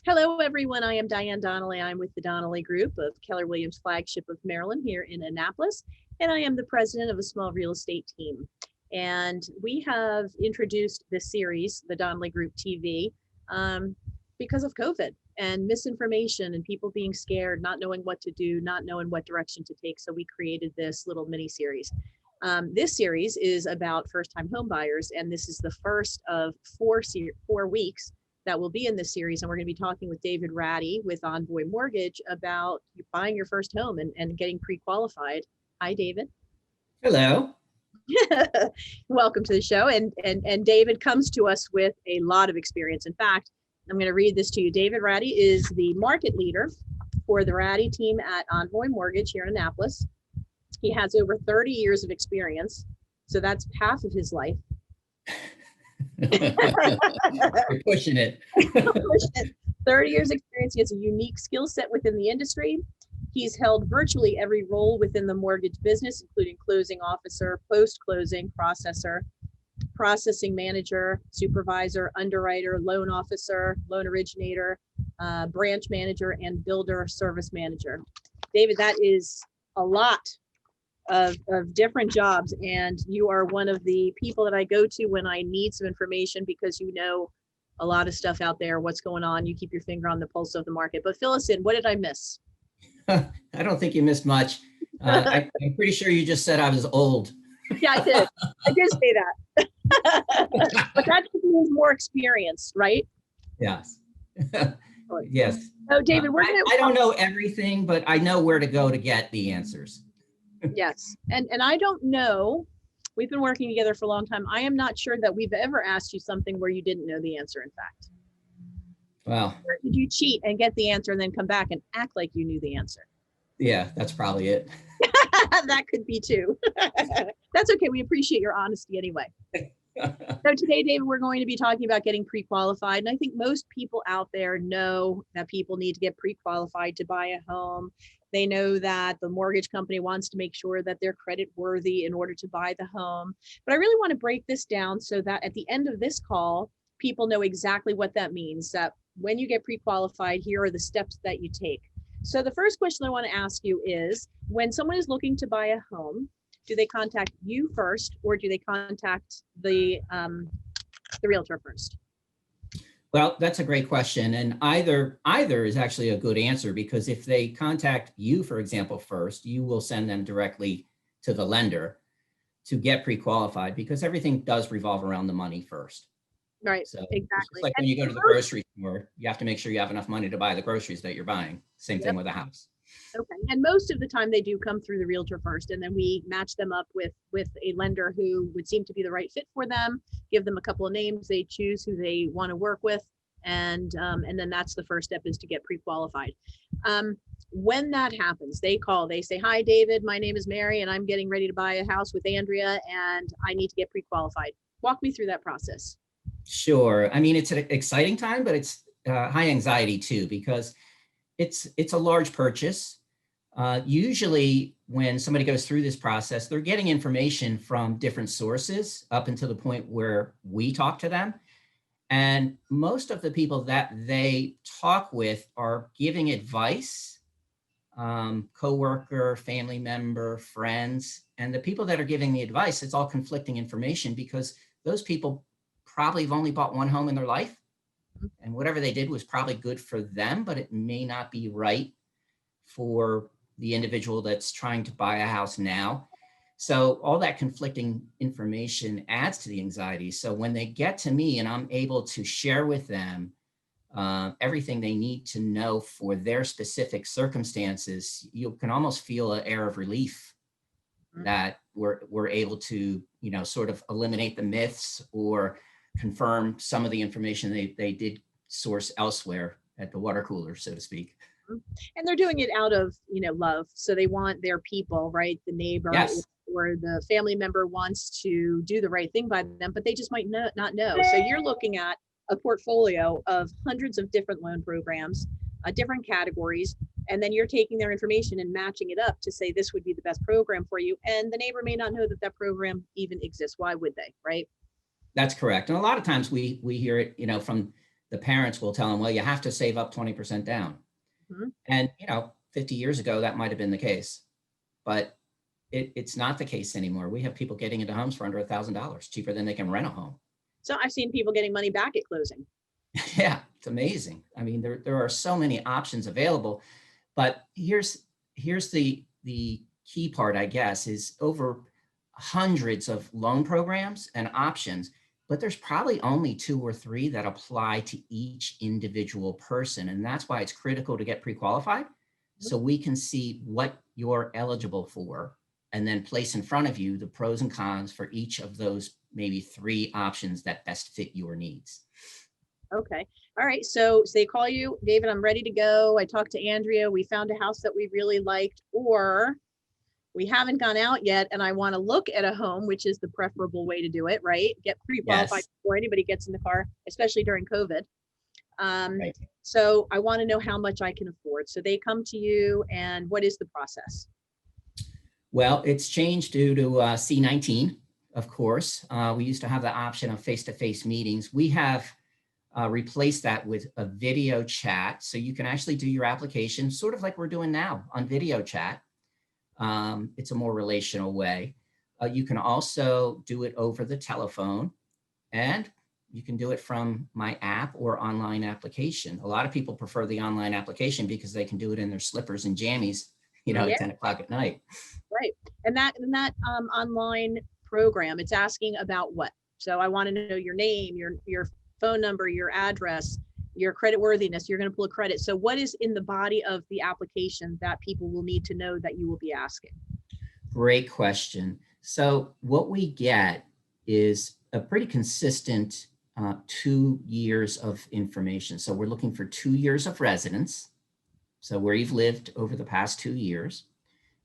Hello, everyone. I am Diane Donnelly. I'm with the Donnelly Group of Keller Williams flagship of Maryland here in Annapolis, and I am the president of a small real estate team. And we have introduced this series, the Donnelly Group TV, because of COVID and misinformation and people being scared, not knowing what to do, not knowing what direction to take. So we created this little mini series. This series is about first-time home buyers, and this is the first of 4 weeks that will be in this series. And we're going to be talking with David Ratti with Envoy Mortgage about buying your first home and getting pre-qualified. Hi, David. Hello. Welcome to the show. And David comes to us with a lot of experience. In fact, I'm going to read this to you. David Ratti is the market leader for the Ratti team at Envoy Mortgage here in Annapolis. He has over 30 years of experience, so that's half of his life. You're pushing it. 30 years experience. He has a unique skill set within the industry. He's held virtually every role within the mortgage business, including closing officer, post-closing processor, processing manager, supervisor, underwriter, loan officer, loan originator, branch manager, and builder service manager. David, that is a lot of different jobs, and you are one of the people that I go to when I need some information, because you know a lot of stuff out there, what's going on. You keep your finger on the pulse of the market. But fill us in. What did I miss? I don't think you missed much. I'm pretty sure you just said I was old. Yeah, I did. I did say that. But that means more experience, right? Yes. Yes. So David, I don't know everything, but I know where to go to get the answers. Yes. And I don't know, we've been working together for a long time. I am not sure that we've ever asked you something where you didn't know the answer, in fact. Well, or did you cheat and get the answer and then come back and act like you knew the answer? Yeah, that's probably it. That could be too. That's okay. We appreciate your honesty anyway. So today, David, we're going to be talking about getting pre-qualified. And I think most people out there know that people need to get pre-qualified to buy a home. They know that the mortgage company wants to make sure that they're credit worthy in order to buy the home. But I really want to break this down so that at the end of this call, people know exactly what that means, that when you get pre-qualified, here are the steps that you take. So the first question I want to ask you is, when someone is looking to buy a home, do they contact you first, or do they contact the realtor first? Well, that's a great question. And either is actually a good answer, because if they contact you, for example, first, you will send them directly to the lender to get pre-qualified, because everything does revolve around the money first. Right, So exactly. It's like when you go to the grocery store, you have to make sure you have enough money to buy the groceries that you're buying. Same thing with a house. Okay, and most of the time they do come through the realtor first, and then we match them up with a lender who would seem to be the right fit for them, give them a couple of names, they choose who they want to work with, and then that's the first step, is to get pre-qualified. When that happens, they call, they say, "Hi, David, my name is Mary, and I'm getting ready to buy a house with Andrea, and I need to get pre-qualified." Walk me through that process. Sure. I mean, it's an exciting time, but it's high anxiety too, because it's a large purchase. Usually when somebody goes through this process, they're getting information from different sources up until the point where we talk to them. And most of the people that they talk with are giving advice, coworker, family member, friends. And the people that are giving the advice, it's all conflicting information, because those people probably have only bought one home in their life. And whatever they did was probably good for them, but it may not be right for the individual that's trying to buy a house now. So all that conflicting information adds to the anxiety. So when they get to me and I'm able to share with them everything they need to know for their specific circumstances, you can almost feel an air of relief that we're able to, sort of eliminate the myths or confirm some of the information they did source elsewhere at the water cooler, so to speak. And they're doing it out of, love. So they want their people, right? The neighbor, yes, or the family member wants to do the right thing by them, but they just might not know. So you're looking at a portfolio of hundreds of different loan programs, different categories, and then you're taking their information and matching it up to say this would be the best program for you. And the neighbor may not know that program even exists. Why would they, right? That's correct. And a lot of times we hear it, from the parents will tell them, well, you have to save up 20% down. Mhm. And, 50 years ago, that might've been the case, but it's not the case anymore. We have people getting into homes for under $1,000, cheaper than they can rent a home. So I've seen people getting money back at closing. Yeah, it's amazing. I mean, there are so many options available, but here's the key part, I guess, is over hundreds of loan programs and options, but there's probably only 2 or 3 that apply to each individual person. And that's why it's critical to get pre-qualified so we can see what you're eligible for and then place in front of you the pros and cons for each of those maybe 3 options that best fit your needs. Okay. All right. So they call you, David, I'm ready to go. I talked to Andrea. We found a house that we really liked, or we haven't gone out yet and I want to look at a home, which is the preferable way to do it, right? Get pre-qualified Yes. before anybody gets in the car, especially during COVID. Right. So I want to know how much I can afford. So they come to you, and what is the process? Well, it's changed due to C-19, of course. We used to have the option of face-to-face meetings. We have replaced that with a video chat. So you can actually do your application sort of like we're doing now on video chat. It's a more relational way. You can also do it over the telephone, and you can do it from my app or online application. A lot of people prefer the online application because they can do it in their slippers and jammies, Yeah, at 10 o'clock at night. right. And that online program, it's asking about what? So I want to know your name, your phone number, your address, your credit worthiness. You're going to pull a credit. So what is in the body of the application that people will need to know that you will be asking? Great question. So what we get is a pretty consistent 2 years of information. So we're looking for 2 years of residence. So where you've lived over the past 2 years.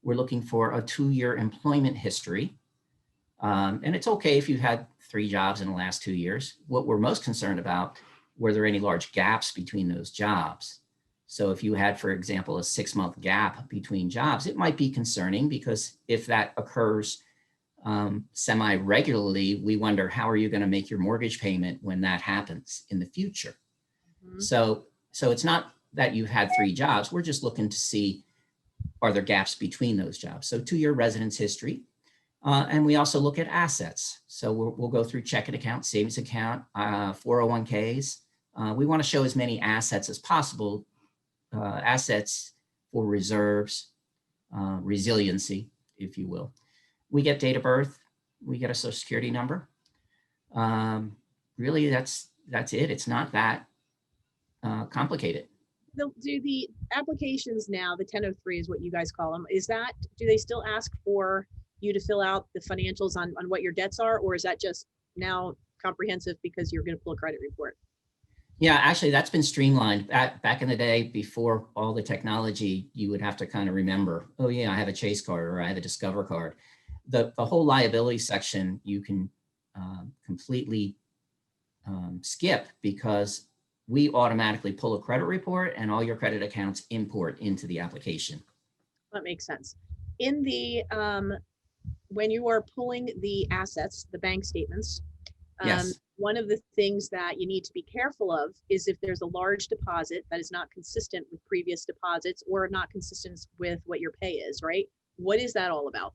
We're looking for a 2-year employment history. And it's okay if you've had 3 jobs in the last 2 years. What we're most concerned about, were there any large gaps between those jobs? So if you had, for example, a 6-month gap between jobs, it might be concerning, because if that occurs semi-regularly, we wonder, how are you going to make your mortgage payment when that happens in the future? Mhm. So it's not that you've had 3 jobs. We're just looking to see, are there gaps between those jobs? So 2-year residence history. And we also look at assets. So we'll go through checking account, savings account, 401ks. We want to show as many assets as possible, assets for reserves, resiliency, if you will. We get date of birth. We get a social security number. Really, that's it. It's not that complicated. Do the applications now, the 1003 is what you guys call them, do they still ask for you to fill out the financials on what your debts are, or is that just now comprehensive because you're going to pull a credit report? Yeah, actually, that's been streamlined. Back in the day, before all the technology, you would have to kind of remember, oh yeah, I have a Chase card or I have a Discover card. The whole liability section you can completely skip, because we automatically pull a credit report and all your credit accounts import into the application. That makes sense. In the when you are pulling the assets, the bank statements, Yes. one of the things that you need to be careful of is if there's a large deposit that is not consistent with previous deposits or not consistent with what your pay is, right? What is that all about?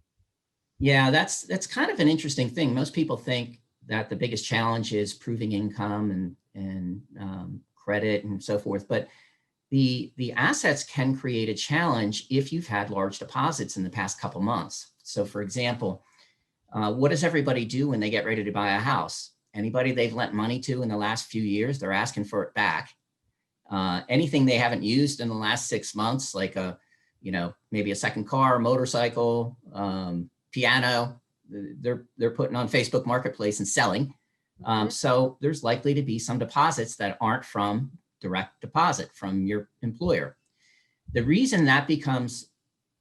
Yeah, that's kind of an interesting thing. Most people think that the biggest challenge is proving income and credit and so forth, but the assets can create a challenge if you've had large deposits in the past couple months. So, for example, what does everybody do when they get ready to buy a house? Anybody they've lent money to in the last few years, they're asking for it back. Anything they haven't used in the last 6 months, like maybe a second car, motorcycle, piano, they're putting on Facebook Marketplace and selling. So there's likely to be some deposits that aren't from direct deposit from your employer. The reason that becomes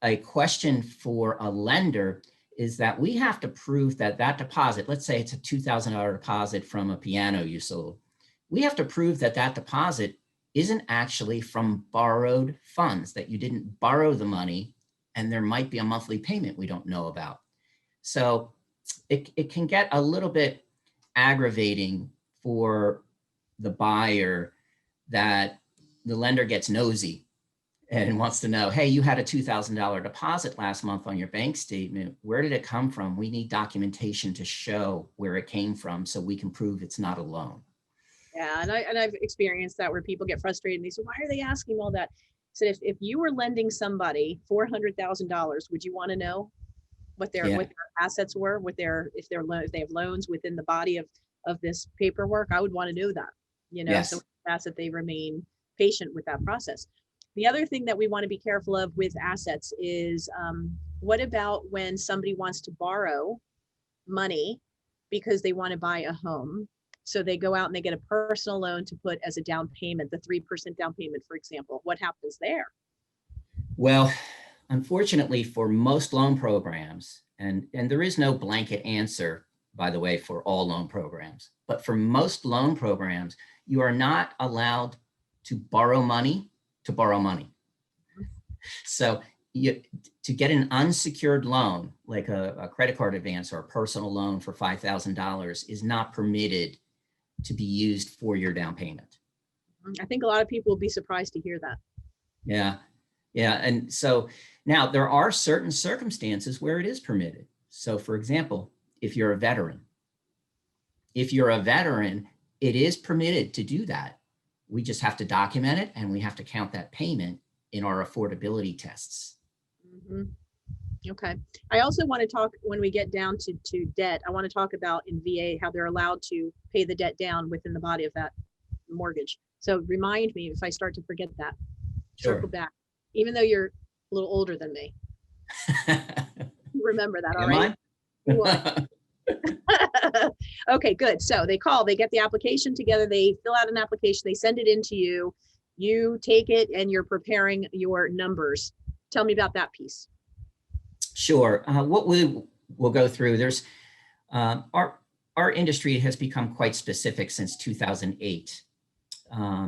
a question for a lender is that we have to prove that that deposit, let's say it's a $2,000 deposit from a piano you sold, we have to prove that that deposit isn't actually from borrowed funds, that you didn't borrow the money and there might be a monthly payment we don't know about. So it can get a little bit aggravating for the buyer that the lender gets nosy and wants to know, hey, you had a $2,000 deposit last month on your bank statement. Where did it come from? We need documentation to show where it came from so we can prove it's not a loan. Yeah, and I've experienced that where people get frustrated and they say, why are they asking all that? So if you were lending somebody $400,000, would you want to know what their assets were, if they have loans within the body of this paperwork? I would want to know that, Yes. So that's that they remain patient with that process. The other thing that we want to be careful of with assets is what about when somebody wants to borrow money because they want to buy a home? So they go out and they get a personal loan to put as a down payment, the 3% down payment, for example. What happens there? Well, unfortunately, for most loan programs, and there is no blanket answer, by the way, for all loan programs, but for most loan programs, you are not allowed to borrow money to borrow money. So to get an unsecured loan, like a credit card advance or a personal loan for $5,000 is not permitted to be used for your down payment. I think a lot of people will be surprised to hear that. Yeah. Yeah. And so now there are certain circumstances where it is permitted. So for example, if you're a veteran, it is permitted to do that. We just have to document it and we have to count that payment in our affordability tests. Mm-hmm. Okay. I also want to talk, when we get down to debt, I want to talk about in VA, how they're allowed to pay the debt down within the body of that mortgage. So remind me if I start to forget that. Sure. Circle back, even though you're a little older than me. Remember that, all right? You are. Okay, good. So they call, they get the application together, they fill out an application, they send it in to you, you take it and you're preparing your numbers. Tell me about that piece. Sure. What we will go through, there's our industry has become quite specific since 2008.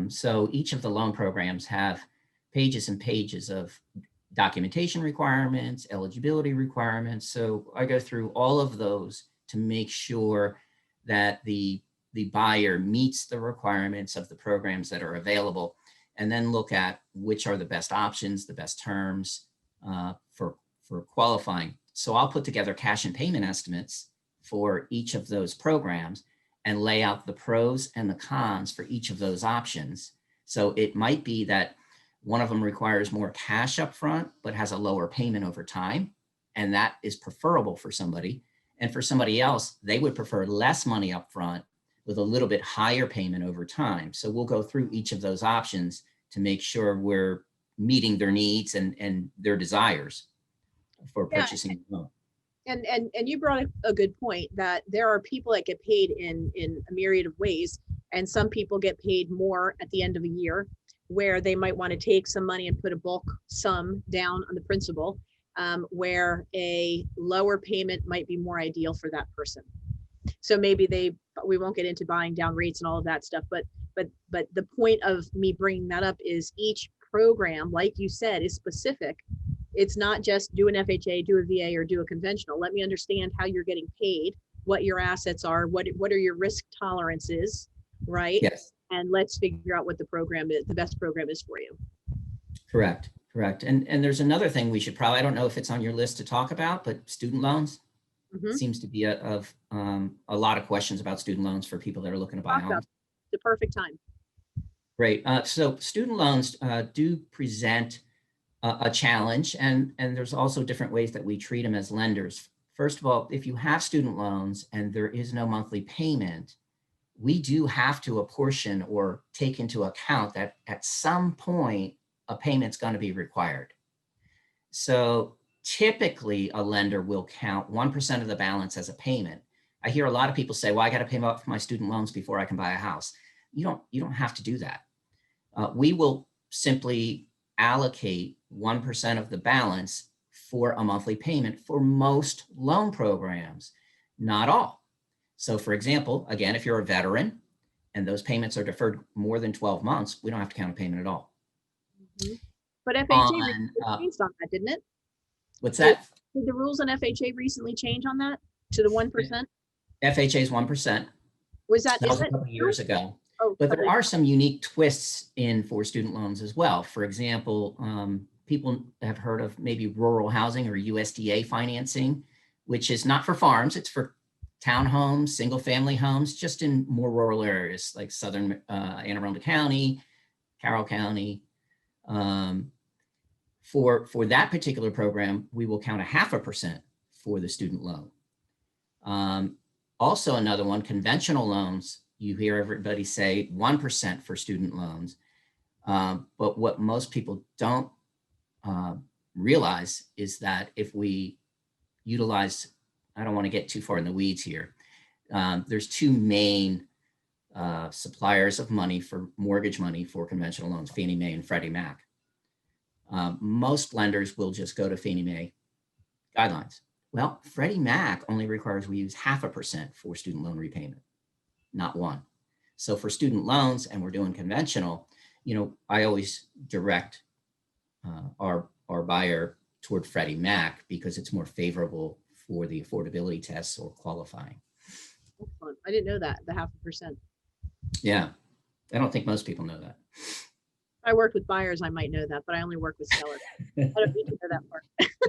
So each of the loan programs have pages and pages of documentation requirements, eligibility requirements. So I go through all of those to make sure that the buyer meets the requirements of the programs that are available, and then look at which are the best options, the best terms for qualifying. So I'll put together cash and payment estimates for each of those programs and lay out the pros and the cons for each of those options. So it might be that one of them requires more cash up front, but has a lower payment over time. And that is preferable for somebody. And for somebody else, they would prefer less money up front with a little bit higher payment over time. So we'll go through each of those options to make sure we're meeting their needs and their desires for purchasing a loan. And you brought a good point that there are people that get paid in a myriad of ways, and some people get paid more at the end of a year, where they might want to take some money and put a bulk sum down on the principal, where a lower payment might be more ideal for that person. So maybe we won't get into buying down rates and all of that stuff, but the point of me bringing that up is each program, like you said, is specific. It's not just do an FHA, do a VA, or do a conventional. Let me understand how you're getting paid, what your assets are, what are your risk tolerances, right? Yes. And let's figure out what the program is, the best program is for you. Correct. And there's another thing we should probably, I don't know if it's on your list to talk about, but student loans. Mm-hmm. Seems to be a lot of questions about student loans for people that are looking to buy homes. The perfect time. Great. So student loans do present a challenge, and there's also different ways that we treat them as lenders. First of all, if you have student loans and there is no monthly payment, we do have to apportion or take into account that at some point a payment's going to be required. So typically a lender will count 1% of the balance as a payment. I hear a lot of people say, well, I got to pay off my student loans before I can buy a house. You don't have to do that. We will simply allocate 1% of the balance for a monthly payment for most loan programs, not all. So for example, again, if you're a veteran and those payments are deferred more than 12 months, we don't have to count a payment at all. Mm-hmm. But FHA changed on that, didn't it? What's that? Did the rules on FHA recently change on that to the 1%? FHA is 1%. Was that a couple of years ago. Oh, But there totally. are some unique twists in for student loans as well. For example, people have heard of maybe rural housing or USDA financing, which is not for farms, it's for townhomes, single family homes, just in more rural areas like southern Anne Arundel County, Carroll County. For that particular program, we will count 0.5% for the student loan. Also another one, conventional loans, you hear everybody say 1% for student loans. But what most people don't realize is that if we utilize, I don't want to get too far in the weeds here, there's two main suppliers of money for mortgage money for conventional loans, Fannie Mae and Freddie Mac. Most lenders will just go to Fannie Mae guidelines. Well, Freddie Mac only requires we use 0.5% for student loan repayment, not 1. So for student loans, and we're doing conventional, I always direct our buyer toward Freddie Mac because it's more favorable for the affordability tests or qualifying. Excellent. I didn't know that, the 0.5%. Yeah, I don't think most people know that. I worked with buyers, I might know that, but I only work with sellers. I don't need to know that part.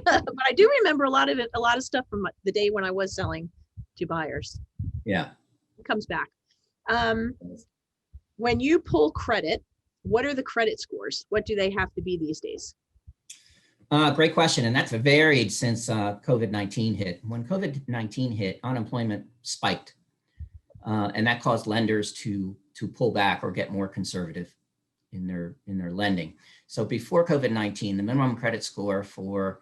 But I do remember a lot of stuff from the day when I was selling to buyers. Yeah. It comes back. When you pull credit, what are the credit scores? What do they have to be these days? Great question. And that's varied since COVID-19 hit. When COVID-19 hit, unemployment spiked. And that caused lenders to pull back or get more conservative in their lending. So before COVID-19, the minimum credit score for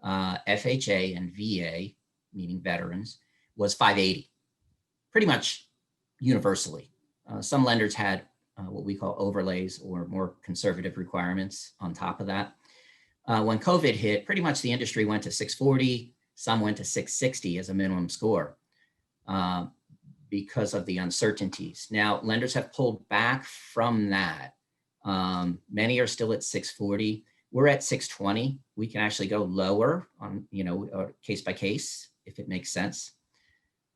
FHA and VA, meaning veterans, was 580, pretty much universally. Some lenders had what we call overlays or more conservative requirements on top of that. When COVID hit, pretty much the industry went to 640, some went to 660 as a minimum score because of the uncertainties. Now, lenders have pulled back from that. Many are still at 640. We're at 620. We can actually go lower on, case by case, if it makes sense.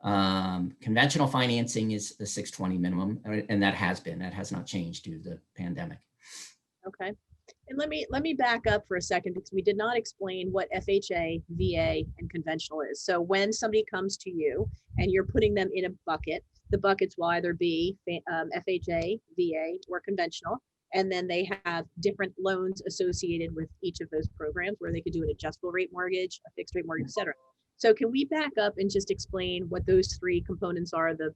Conventional financing is the 620 minimum, and that has not changed due to the pandemic. Okay. And let me back up for a second because we did not explain what FHA, VA, and conventional is. So when somebody comes to you and you're putting them in a bucket, the buckets will either be FHA, VA, or conventional. And then they have different loans associated with each of those programs where they could do an adjustable rate mortgage, a fixed rate mortgage, et cetera. So can we back up and just explain what those three components are, the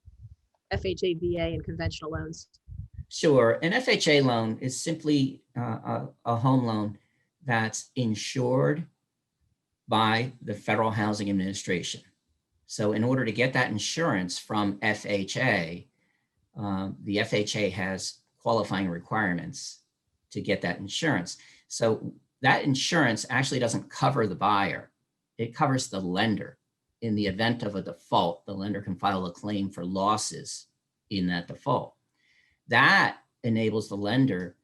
FHA, VA, and conventional loans? Sure. An FHA loan is simply a home loan that's insured by the Federal Housing Administration. So in order to get that insurance from FHA, the FHA has qualifying requirements to get that insurance. So that insurance actually doesn't cover the buyer. It covers the lender. In the event of a default, the lender can file a claim for losses in that default. That enables the lender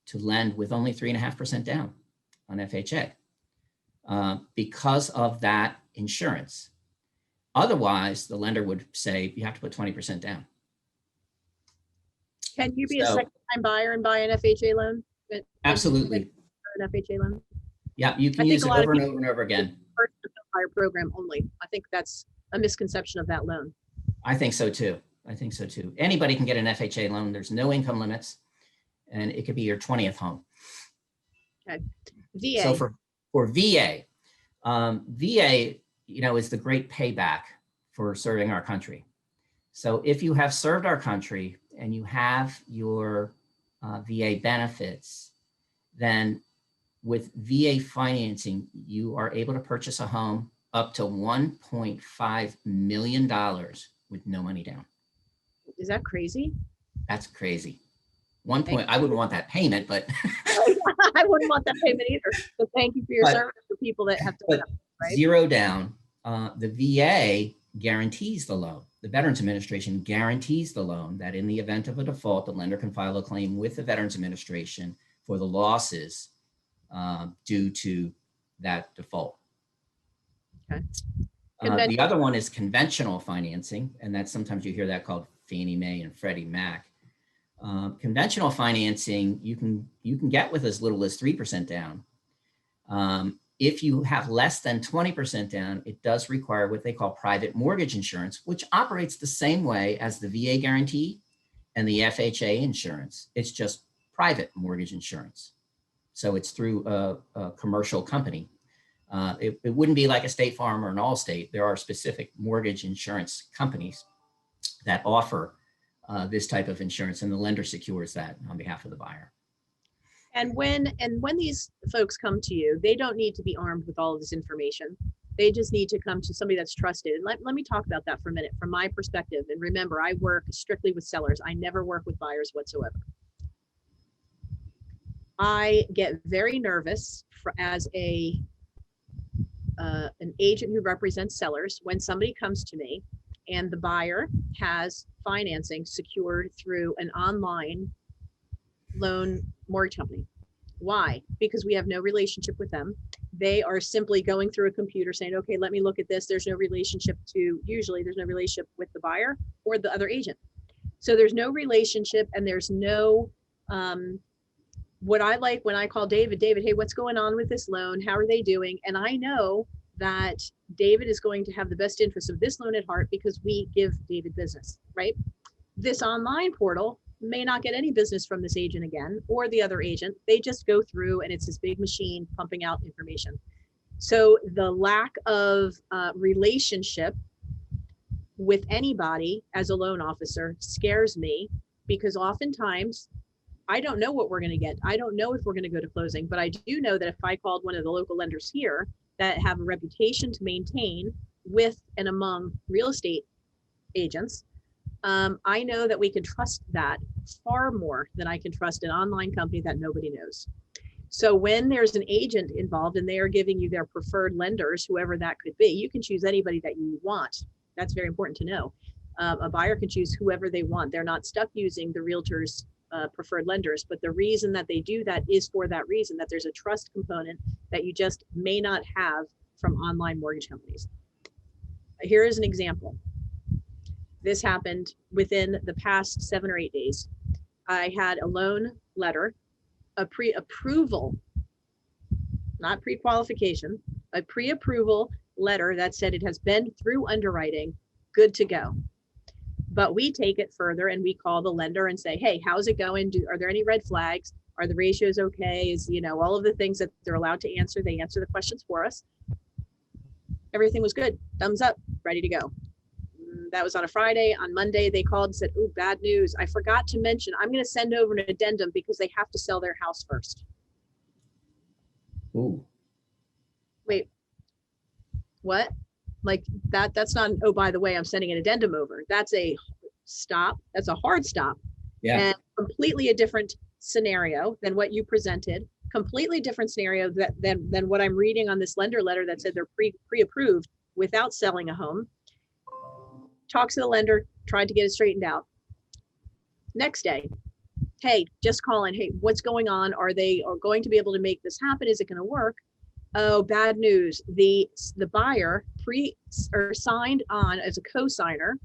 to lend with only 3.5% down on FHA because of that insurance. Otherwise, the lender would say you have to put 20% down. Can you be a second-time buyer and buy an FHA loan? Absolutely. An FHA loan? Yeah, you can use it over and over and over again. Buyer program only. I think that's a misconception of that loan. I think so too. Anybody can get an FHA loan. There's no income limits, and it could be your 20th home. Okay. VA. So for VA, VA, is the great payback for serving our country. So if you have served our country and you have your VA benefits, then with VA financing, you are able to purchase a home up to $1.5 million with no money down. Is that crazy? That's crazy. I wouldn't want that payment, but I wouldn't want that payment either. So thank you for your service for people that have to pay, right? Zero down. The VA guarantees the loan. The Veterans Administration guarantees the loan that in the event of a default, the lender can file a claim with the Veterans Administration for the losses due to that default. Okay. The other one is conventional financing, and that's sometimes you hear that called Fannie Mae and Freddie Mac. Conventional financing, you can get with as little as 3% down. If you have less than 20% down, it does require what they call private mortgage insurance, which operates the same way as the VA guarantee and the FHA insurance. It's just private mortgage insurance. So it's through a commercial company. It wouldn't be like a State Farm or an Allstate. There are specific mortgage insurance companies that offer this type of insurance, and the lender secures that on behalf of the buyer. And when these folks come to you, they don't need to be armed with all of this information. They just need to come to somebody that's trusted. And let me talk about that for a minute from my perspective. And remember, I work strictly with sellers. I never work with buyers whatsoever. I get very nervous as an agent who represents sellers when somebody comes to me and the buyer has financing secured through an online loan mortgage company. Why? Because we have no relationship with them. They are simply going through a computer saying, okay, let me look at this. Usually there's no relationship with the buyer or the other agent. So there's no relationship, and there's no, what I like when I call David, hey, what's going on with this loan? How are they doing? And I know that David is going to have the best interest of this loan at heart because we give David business, right? This online portal may not get any business from this agent again or the other agent. They just go through and it's this big machine pumping out information. So the lack of relationship with anybody as a loan officer scares me, because oftentimes I don't know what we're going to get. I don't know if we're going to go to closing, but I do know that if I called one of the local lenders here that have a reputation to maintain with and among real estate agents, I know that we can trust that far more than I can trust an online company that nobody knows. So when there's an agent involved and they are giving you their preferred lenders, whoever that could be, you can choose anybody that you want. That's very important to know. A buyer can choose whoever they want. They're not stuck using the realtor's preferred lenders, but the reason that they do that is for that reason, that there's a trust component that you just may not have from online mortgage companies. Here is an example. This happened within the past 7 or 8 days. I had a loan letter, a pre-approval, not pre-qualification, a pre-approval letter that said it has been through underwriting, good to go. But we take it further and we call the lender and say, hey, how's it going? Are there any red flags? Are the ratios okay? Is, all of the things that they're allowed to answer, they answer the questions for us. Everything was good. Thumbs up, ready to go. That was on a Friday. On Monday, they called and said, oh, bad news. I forgot to mention, I'm going to send over an addendum because they have to sell their house first. Ooh. Wait, what? Like that's not, oh, by the way, I'm sending an addendum over. That's a stop. That's a hard stop. Yeah. And completely a different scenario than what you presented. Completely different scenario than what I'm reading on this lender letter that said they're pre-approved without selling a home. Talks to the lender, tried to get it straightened out. Next day, hey, just calling, hey, what's going on? Are they going to be able to make this happen? Is it going to work? Oh, bad news. The buyer signed on as a co-signer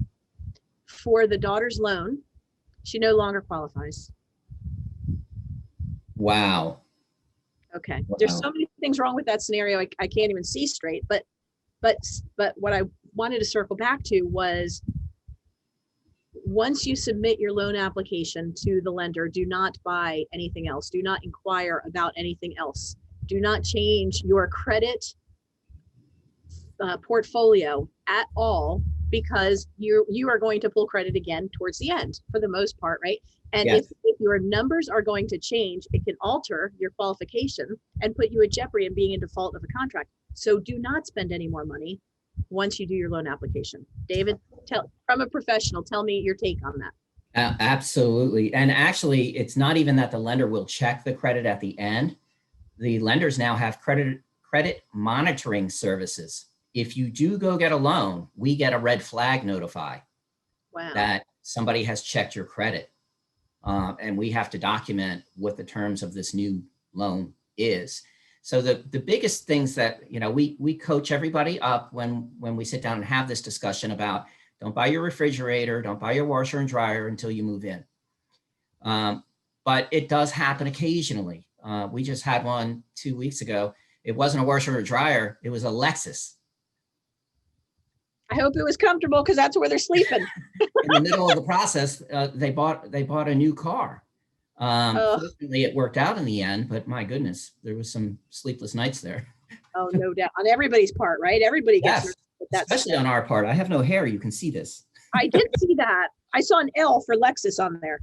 for the daughter's loan. She no longer qualifies. Wow. Okay. Wow. There's so many things wrong with that scenario. I can't even see straight, but what I wanted to circle back to was, once you submit your loan application to the lender, do not buy anything else. Do not inquire about anything else. Do not change your credit portfolio at all, because you are going to pull credit again towards the end for the most part, right? And yes, if your numbers are going to change, it can alter your qualification and put you at jeopardy of being in default of a contract. So do not spend any more money once you do your loan application. David, from a professional, tell me your take on that. Absolutely. And actually, it's not even that the lender will check the credit at the end. The lenders now have credit monitoring services. If you do go get a loan, we get a red flag notify that somebody has checked your credit. And we have to document what the terms of this new loan is. So the biggest things that, we coach everybody up when we sit down and have this discussion about, don't buy your refrigerator, don't buy your washer and dryer until you move in. But it does happen occasionally. We just had one 2 weeks ago. It wasn't a washer or dryer. It was a Lexus. I hope it was comfortable because that's where they're sleeping. In the middle of the process, they bought a new car. Fortunately, it worked out in the end, but my goodness, there was some sleepless nights there. Oh, no doubt. On everybody's part, right? Everybody gets Yes, with that especially stuff. on our part. I have no hair. You can see this. I did see that. I saw an L for Lexus on there.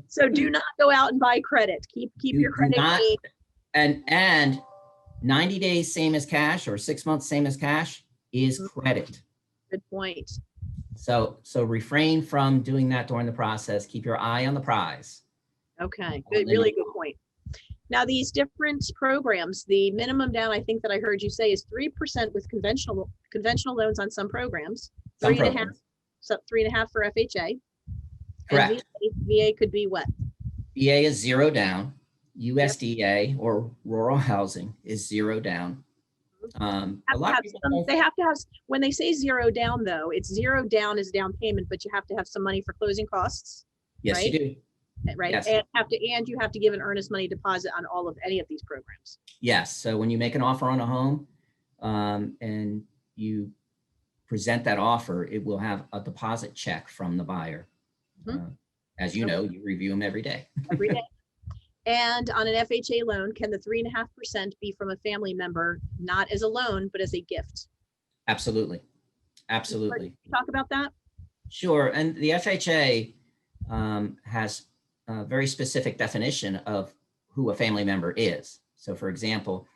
So do not go out and buy credit. Keep your credit clean. And 90 days, same as cash, or 6 months, same as cash, is credit. Good point. So refrain from doing that during the process. Keep your eye on the prize. Okay, good, really good point. Now, these different programs, the minimum down, I think that I heard you say, is 3% with conventional loans on some programs, 3.5, so 3.5 for FHA. Correct. And VA could be what? VA is 0 down. USDA or rural housing is 0 down. A lot of people they have to have, when they say 0 down though, it's 0 down as down payment, but you have to have some money for closing costs. Yes, right? you do. Right. Yes. And you have to give an earnest money deposit on any of these programs. Yes. So when you make an offer on a home and you present that offer, it will have a deposit check from the buyer. As you know, you review them every day. Every day. And on an FHA loan, can the 3.5% be from a family member, not as a loan, but as a gift? Absolutely. Absolutely. Can you talk about that? Sure. And the FHA has a very specific definition of who a family member is. So for example,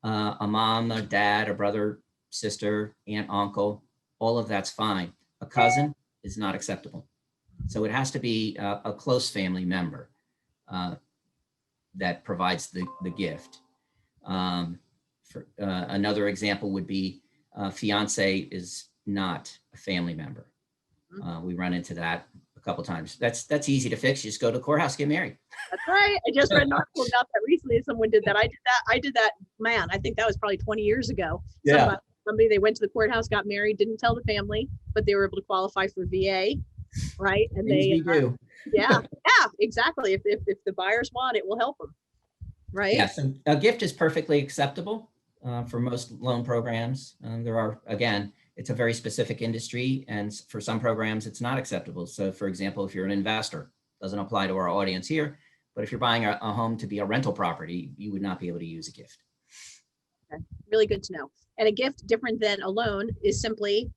a mom, a dad, a brother, sister, aunt, uncle, all of that's fine. A cousin is not acceptable. So it has to be a close family member that provides the gift. For another example would be fiance is not a family member. We run into that a couple times. That's easy to fix. You just go to the courthouse, get married. That's right. I just read an article about that recently. Someone did that. I did that. Man, I think that was probably 20 years ago. Yeah. Somebody, they went to the courthouse, got married, didn't tell the family, but they were able to qualify for VA, right? And they do. Yeah, exactly. If the buyers want it, will help them, right? Yes, and a gift is perfectly acceptable for most loan programs. There are, again, it's a very specific industry, and for some programs, it's not acceptable. So, for example, if you're an investor, doesn't apply to our audience here, but if you're buying a home to be a rental property, you would not be able to use a gift. Okay. Really good to know. And a gift, different than a loan, is simply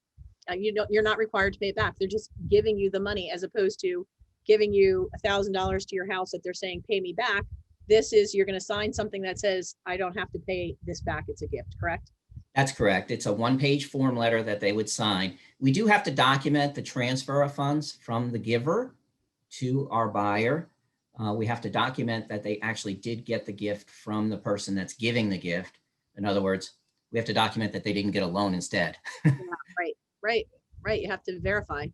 you're not required to pay it back. They're just giving you the money, as opposed to giving you $1,000 to your house that they're saying pay me back. This is, you're going to sign something that says I don't have to pay this back. It's a gift, correct? That's correct. It's a one-page form letter that they would sign. We do have to document the transfer of funds from the giver to our buyer. We have to document that they actually did get the gift from the person that's giving the gift. In other words, we have to document that they didn't get a loan instead. Yeah, right. You have to verify.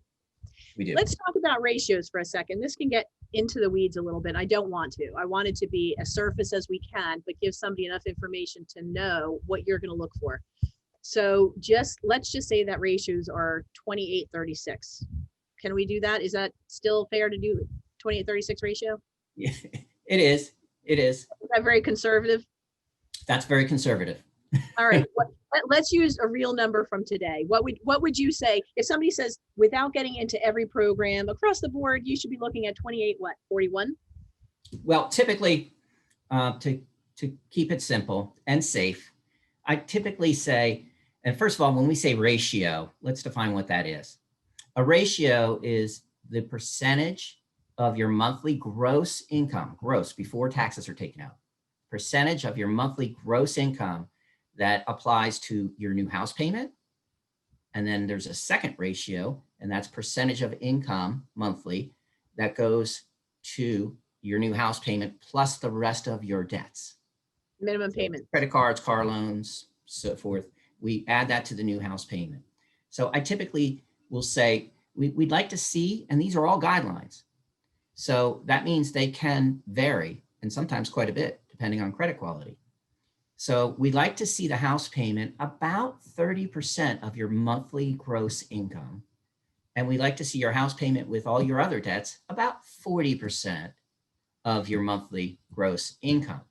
We do. Let's talk about ratios for a second. This can get into the weeds a little bit. I don't want to. I want it to be as surface as we can, but give somebody enough information to know what you're going to look for. So let's just say that ratios are 28-36. Can we do that? Is that still fair to do 28-36 ratio? Yeah, it is. Is that very conservative? That's very conservative. All right. Let's use a real number from today. What would you say if somebody says, without getting into every program across the board, you should be looking at 41? Well, typically, to keep it simple and safe, I typically say, and first of all, when we say ratio, let's define what that is. A ratio is the percentage of your monthly gross income, gross before taxes are taken out, percentage of your monthly gross income that applies to your new house payment. And then there's a second ratio, and that's percentage of income monthly that goes to your new house payment plus the rest of your debts. Minimum payment. Credit cards, car loans, so forth. We add that to the new house payment. So I typically will say, we'd like to see, and these are all guidelines. So that means they can vary, and sometimes quite a bit, depending on credit quality. So we'd like to see the house payment about 30% of your monthly gross income. And we like to see your house payment with all your other debts about 40% of your monthly gross income.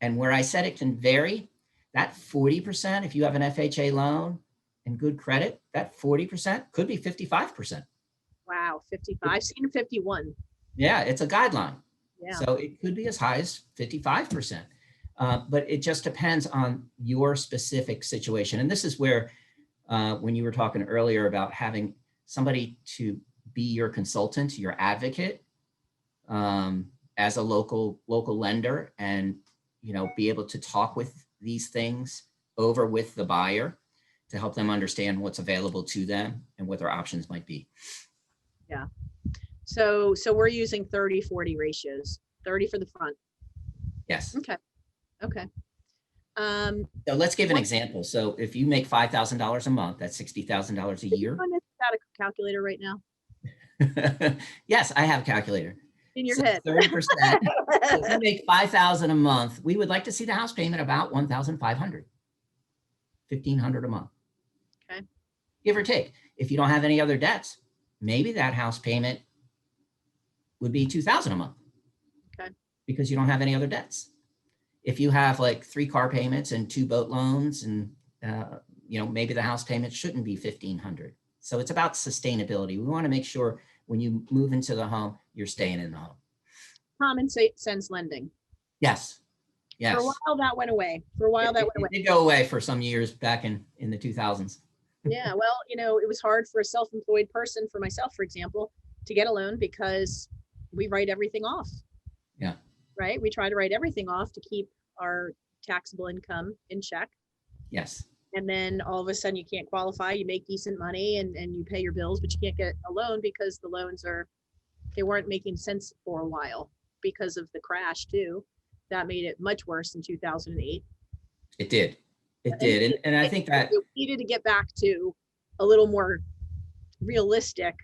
And where I said it can vary, that 40%, if you have an FHA loan and good credit, that 40% could be 55%. Wow, 55. I've seen 51. Yeah, it's a guideline. Yeah. So it could be as high as 55%. But it just depends on your specific situation. And this is where, when you were talking earlier about having somebody to be your consultant, your advocate, as a local lender, and be able to talk with these things over with the buyer to help them understand what's available to them and what their options might be. Yeah. So we're using 30-40 ratios, 30 for the front. Yes. Okay. Okay. So let's give an example. So if you make $5,000 a month, that's $60,000 a year. Got a calculator right now Yes, I have a calculator. in your So head. 30%. So if you make $5,000 a month, we would like to see the house payment about $1,500, $1,500 a month. Okay. Give or take. If you don't have any other debts, maybe that house payment would be $2,000 a month. Okay. Because you don't have any other debts. If you have like 3 car payments and 2 boat loans, and maybe the house payment shouldn't be $1,500. So it's about sustainability. We want to make sure when you move into the home, you're staying in the home. Common sense lending. Yes. Yes. For a while that went away. It did go away for some years back in the 2000s. Yeah. Well, it was hard for a self-employed person, for myself, for example, to get a loan because we write everything off. Yeah. Right. We try to write everything off to keep our taxable income in check. Yes. And then all of a sudden you can't qualify, you make decent money and you pay your bills, but you can't get a loan because the loans they weren't making sense for a while because of the crash too. That made it much worse in 2008. It did. It did. And I think that we needed to get back to a little more realistic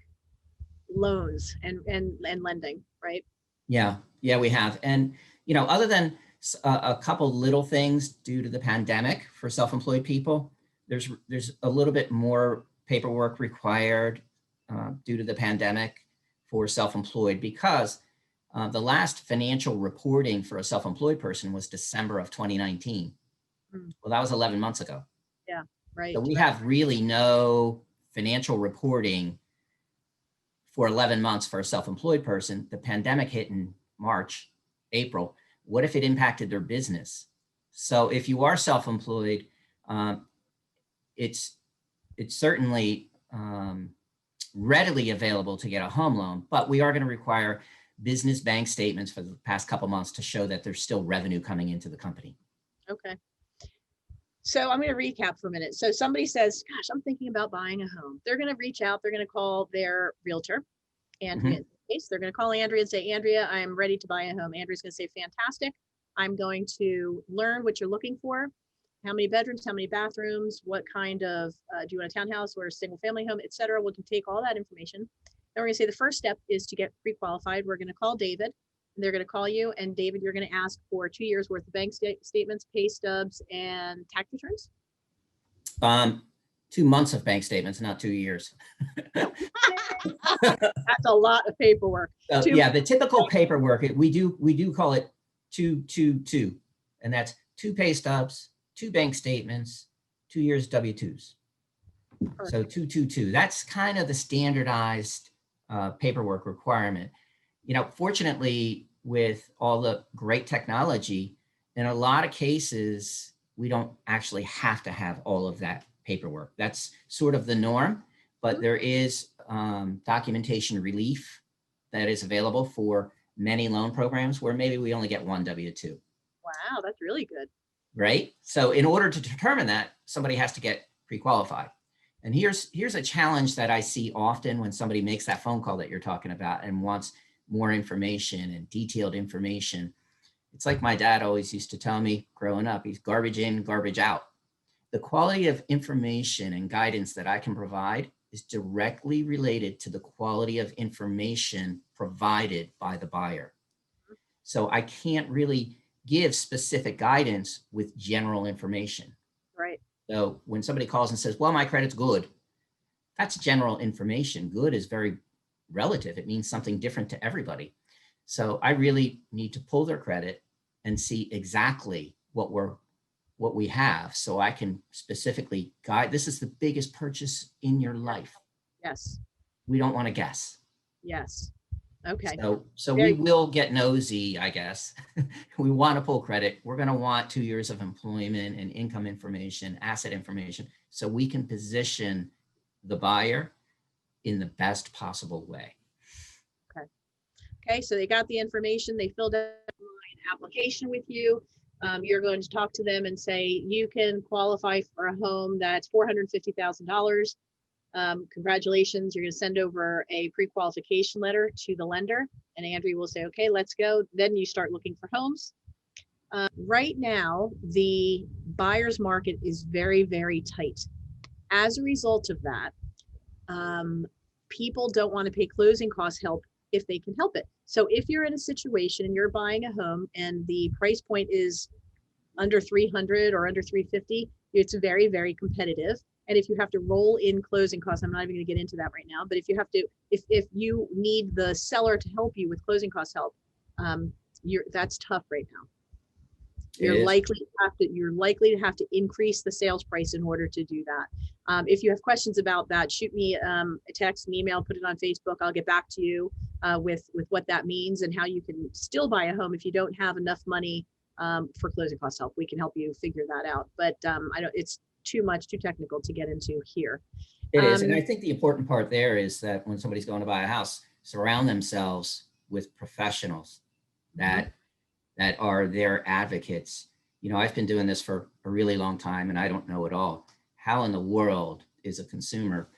loans and lending, right? Yeah, we have. And, other than a couple little things due to the pandemic for self-employed people, there's a little bit more paperwork required due to the pandemic for self-employed, because the last financial reporting for a self-employed person was December of 2019. Well, that was 11 months ago. Yeah, right. So we have really no financial reporting for 11 months for a self-employed person. The pandemic hit in March, April. What if it impacted their business? So if you are self-employed, it's certainly readily available to get a home loan, but we are going to require business bank statements for the past couple months to show that there's still revenue coming into the company. Okay. So I'm going to recap for a minute. So somebody says, gosh, I'm thinking about buying a home. They're going to reach out. They're going to call their realtor, Andrea. In this case, they're going to call Andrea and say, Andrea, I'm ready to buy a home. Andrea's going to say, fantastic. I'm going to learn what you're looking for. How many bedrooms, how many bathrooms, what kind of, do you want a townhouse or a single family home, et cetera. We can take all that information. And we're going to say the first step is to get pre-qualified. We're going to call David. They're going to call you, and David, you're going to ask for 2 years worth of bank statements, pay stubs, and tax returns. 2 months of bank statements, not 2 years. That's a lot of paperwork. Yeah, the typical paperwork, we do call it 222, and that's 2 pay stubs, 2 bank statements, 2 years W-2s. Perfect. So 222. That's kind of the standardized paperwork requirement. Fortunately, with all the great technology, in a lot of cases, we don't actually have to have all of that paperwork. That's sort of the norm, but there is documentation relief that is available for many loan programs where maybe we only get 1 W-2. Wow, that's really good. Right? So in order to determine that, somebody has to get pre-qualified. And here's a challenge that I see often when somebody makes that phone call that you're talking about and wants more information and detailed information. It's like my dad always used to tell me growing up, he's garbage in, garbage out. The quality of information and guidance that I can provide is directly related to the quality of information provided by the buyer. So I can't really give specific guidance with general information. Right. So when somebody calls and says, well, my credit's good, that's general information. Good is very relative. It means something different to everybody. So I really need to pull their credit and see exactly what we have, so I can specifically guide. This is the biggest purchase in your life. Yes. We don't want to guess. Yes. Okay. So we will get nosy, I guess. We want to pull credit. We're going to want 2 years of employment and income information, asset information, so we can position the buyer in the best possible way. Okay, so they got the information, they filled out an application with you. You're going to talk to them and say, you can qualify for a home that's $450,000. Congratulations, you're going to send over a pre-qualification letter to the lender, and Andrea will say, okay, let's go. Then you start looking for homes. Right now, the buyer's market is very, very tight. As a result of that, people don't want to pay closing cost help if they can help it. So if you're in a situation and you're buying a home and the price point is under 300 or under 350, it's very, very competitive. And if you have to roll in closing costs, I'm not even going to get into that right now, but if you have to, if you need the seller to help you with closing cost help, that's tough right now. You're likely to have to increase the sales price in order to do that. If you have questions about that, shoot me a text, an email, put it on Facebook. I'll get back to you with what that means and how you can still buy a home if you don't have enough money for closing cost help. We can help you figure that out. But I don't. It's too technical to get into here. It is, and I think the important part there is that when somebody's going to buy a house, surround themselves with professionals that are their advocates. You know, I've been doing this for a really long time and I don't know it all. How in the world is a consumer,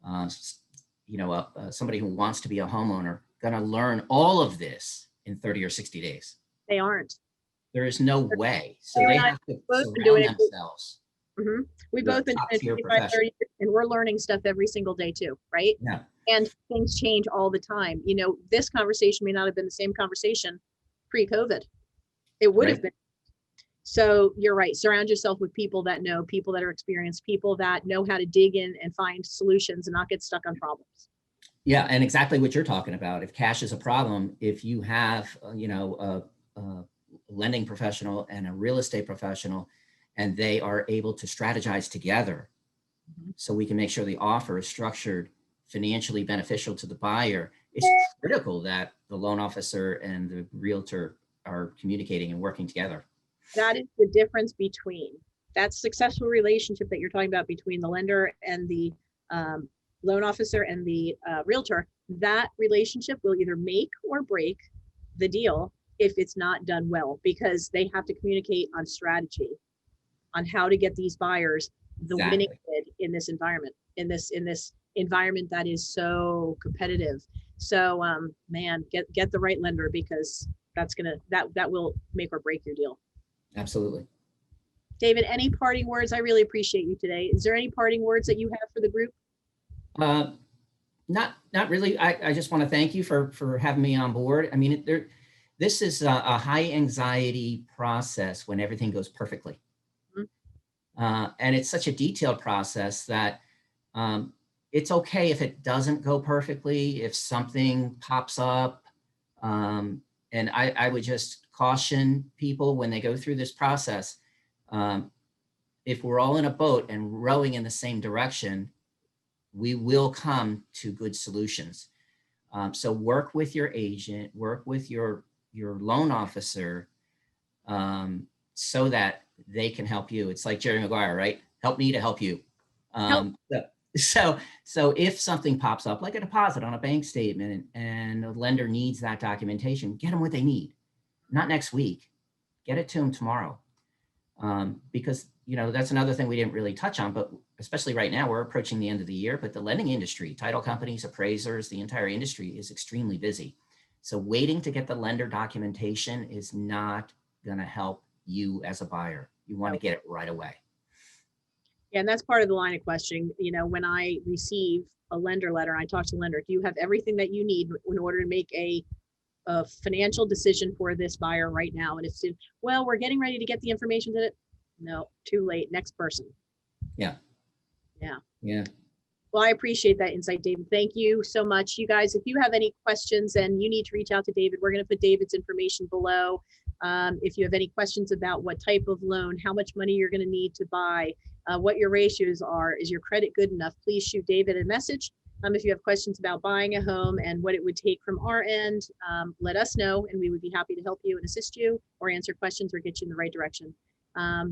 somebody who wants to be a homeowner, going to learn all of this in 30 or 60 days? They aren't. There is no way. So they have to surround themselves. We've both been doing it 25, 30 years, and we're learning stuff every single day too, right? Yeah. And things change all the time. You know, this conversation may not have been the same conversation pre-COVID. It would have been. So you're right. Surround yourself with people that know, people that are experienced, people that know how to dig in and find solutions and not get stuck on problems. Yeah, and exactly what you're talking about. If cash is a problem, if you have, a lending professional and a real estate professional, and they are able to strategize together, so we can make sure the offer is structured financially beneficial to the buyer, it's critical that the loan officer and the realtor are communicating and working together. That is the difference between that successful relationship that you're talking about between the lender and the loan officer and the realtor. That relationship will either make or break the deal if it's not done well, because they have to communicate on strategy, on how to get these buyers the winning bid in this environment, in this environment that is so competitive. So man, get the right lender, because that will make or break your deal. Absolutely. David, any parting words? I really appreciate you today. Is there any parting words that you have for the group? Not really. I just want to thank you for having me on board. I mean, this is a high anxiety process when everything goes perfectly. And it's such a detailed process that it's okay if it doesn't go perfectly, if something pops up. And I would just caution people when they go through this process, if we're all in a boat and rowing in the same direction, we will come to good solutions. So work with your agent, work with your loan officer, so that they can help you. It's like Jerry Maguire, right? Help me to help you. So if something pops up, like a deposit on a bank statement, and the lender needs that documentation, get them what they need. Not next week, get it to them tomorrow. Because, that's another thing we didn't really touch on, but especially right now, we're approaching the end of the year, but the lending industry, title companies, appraisers, the entire industry is extremely busy. So waiting to get the lender documentation is not going to help you as a buyer. You want to get it right away. Yeah, and that's part of the line of questioning. When I receive a lender letter, I talk to the lender. Do you have everything that you need in order to make a financial decision for this buyer right now? And it's, well, we're getting ready to get the information. No, too late. Next person. Yeah. Yeah. Yeah. Well, I appreciate that insight, David. Thank you so much. You guys, if you have any questions and you need to reach out to David, we're going to put David's information below. If you have any questions about what type of loan, how much money you're going to need to buy, what your ratios are, is your credit good enough, please shoot David a message. If you have questions about buying a home and what it would take from our end, let us know and we would be happy to help you and assist you or answer questions or get you in the right direction.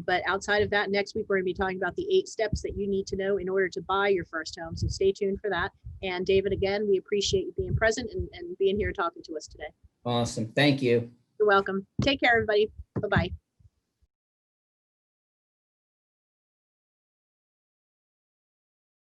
But outside of that, next week, we're going to be talking about the 8 steps that you need to know in order to buy your first home. So stay tuned for that. And David, again, we appreciate you being present and being here talking to us today. Awesome. Thank you. You're welcome. Take care, everybody. Bye-bye.